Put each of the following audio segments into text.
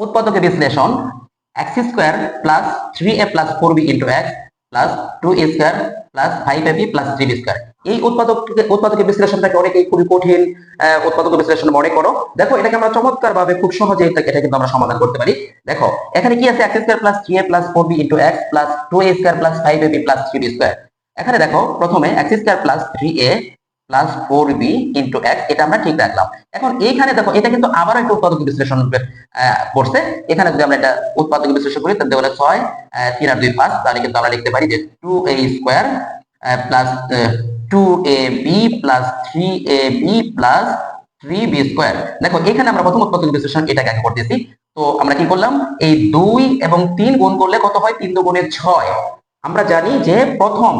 উৎপাদকের বিশ্লেষণ x square plus 3a plus 4b into x plus 2a square plus 5ab plus 3b square. এই উৎপাদকের বিশ্লেষণটাকে অনেকেই খুবই কঠিন উৎপাদকের বিশ্লেষণ মনে করো। দেখো এটাকে আমরা চমৎকার ভাবে খুব সহজে এটা কিন্তু আমরা সমাধান করতে পারি। দেখো এখানে কি আছে, x square plus 3a plus 4b into x plus 2a square plus 5ab plus 3b square. এখানে দেখো প্রথমে x square plus 3a plus 4b into x, এটা আমরা ঠিক রাখলাম। এখন এইখানে দেখো এটা কিন্তু আবার একটা উৎপাদক বিশ্লেষণ পড়ছে। এখানে যদি আমরা এটা উৎপাদক বিশ্লেষণ করি তাহলে হলো 6 3 আর 2 5, তাহলে কিন্তু আমরা লিখতে পারি যে 2a square plus 2ab plus 3ab plus 3b square. দেখো এখানে আমরা প্রথম উৎপাদক বিশ্লেষণ এটাকে আগে করতেছি। তো আমরা কি করলাম, এই 2 এবং 3 গুণ করলে কত হয়, 3 দুগুণে 6। আমরা জানি যে প্রথম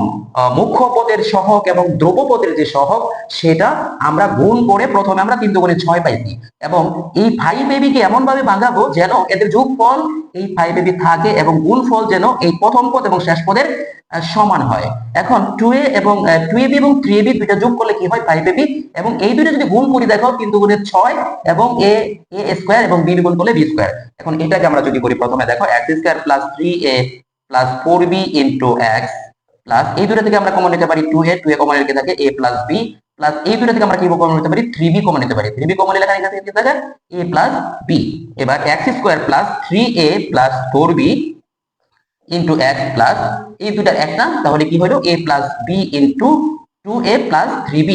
মুখ্য পদের সহগ এবং দ্রব্য পদের যে সহগ সেটা আমরা গুণ করে প্রথমে আমরা 3 দুগুণে 6 পাইছি, এবং এই 5ab কে এমন ভাবে ভাঙাবো যেন এদের যোগফল এই 5ab থাকে এবং গুণফল যেন এই প্রথম পদ এবং শেষ পদের সমান হয়। এখন 2a এবং 2ab এবং 3ab দুইটা যোগ করলে কি হয়, 5ab, এবং এই দুইটা যদি গুণ করি দেখো 3 দুগুণে 6 এবং a স্কয়ার এবং b গুণ করলে b স্কয়ার। এখন এটাকে আমরা যদি করি, প্রথমে দেখো x square plus 3a plus 4b into x plus এই দুটো থেকে আমরা কমন নিতে পারি 2a কমন রেখে থাকে a প্লাস b প্লাস এই দুটো থেকে আমরা কি কমন নিতে পারি 3b কমন নিতে পারি, 3b কমন নিলে এখানে কি থাকে a প্লাস b। এবার x square plus 3a plus 4b into x plus এই দুটার একটা, তাহলে কি হলো a plus b into 2a plus 3b,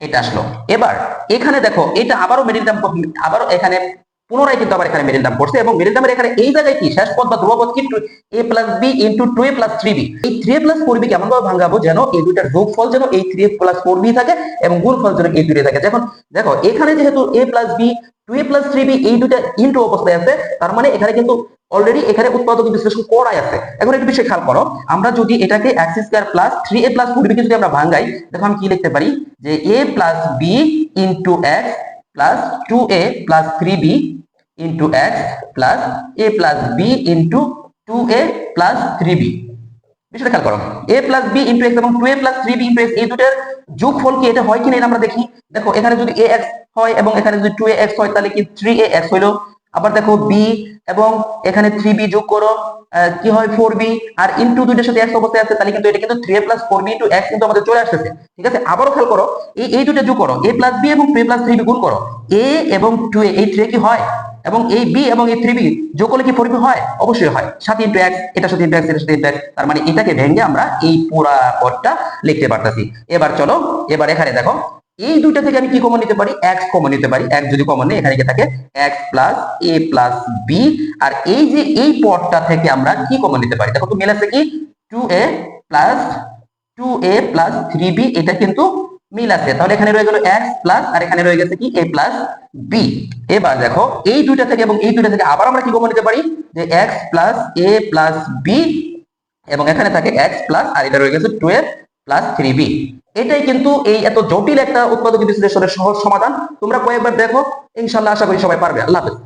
এটা আসলো। এবার এখানে দেখো এটা আবারও মিডল টার্ম, আবারও এখানে পুনরায় কিন্তু আবার এখানে মিডল টার্ম পড়ছে, এবং মিডল টার্মের এখানে এই জায়গায় কি শেষ পদ বা ধ্রুবপদ কি a plus b into 2a plus 3b। এই 3a প্লাস 4b কেমন ভাবে ভাঙাবো যেন এই দুইটার যোগফল যেন এই 3a প্লাস 4b থাকে এবং গুণফল যেন এই দুইটা থাকে। যখন দেখো এখানে যেহেতু a plus b 2a plus 3b এই দুইটা ইনটু অবস্থায় আছে, তার মানে এখানে কিন্তু অলরেডি এখানে উৎপাদক বিশ্লেষণ করাই আছে। এখন একটু বিষয় খেয়াল করো, আমরা যদি এটাকে x square plus 3a plus 4b কে যদি আমরা ভাঙাই, দেখো আমি কি লিখতে পারি যে a plus b into x plus 2a plus 3b into x plus a plus b into 2a plus 3b। বিষয়টা খেয়াল করো, a plus b into x এবং 2a plus 3b into x এই দুটার যোগফল কি এটা হয় কিনা এটা আমরা দেখি। দেখো এখানে যদি ax হয় এবং এখানে যদি 2ax হয় তাহলে কি 3ax হইলো। আবার দেখো b এবং এখানে 3b যোগ করো কি হয় 4b, আর ইনটু দুইটার সাথে x অবস্থায় আছে তাহলে কিন্তু এটা কিন্তু 3a plus 4b into x কিন্তু আমাদের চলে আসছে। ঠিক আছে, আবারও খেয়াল করো এই দুইটা যোগ করো, a প্লাস b এবং 2a প্লাস 3b গুণ করো, a এবং 2a এই 3 কি হয় এবং এই b এবং এই 3b যোগ করলে কি 4b হয়, অবশ্যই হয়। 7 ইনটু x, এটা সাথে ইনটু x, এটা সাথে ইনটু x, তার মানে এটাকে ভেঙে আমরা এই পুরা পদটা লিখতে পারতাছি। এবার চলো, এবার এখানে দেখো এই দুইটা থেকে আমি কি কমন নিতে পারি, x কমন নিতে পারি। x যদি কমন নেই এখানে কি থাকে x plus a plus b, আর এই যে এই পদটা থেকে আমরা কি কমন নিতে পারি, দেখো তো মিল আছে কি 2a প্লাস 3b, এটা কিন্তু মিল আছে। তাহলে এখানে রয়ে গেল x প্লাস আর এখানে রয়ে গেছে কি a প্লাস b। এবার দেখো এই দুইটা থেকে এবং এই দুইটা থেকে আবার আমরা কি কমন নিতে পারি যে x plus a plus b, এবং এখানে থাকে x প্লাস আর এটা রয়ে গেছে 2a প্লাস 3b। এটাই কিন্তু এই এত জটিল একটা উৎপাদক বিশ্লেষণের সহজ সমাধান। তোমরা কয়েকবার দেখো, ইনশাআল্লাহ আশা করি সবাই পারবে। আল্লাহ হাফেজ।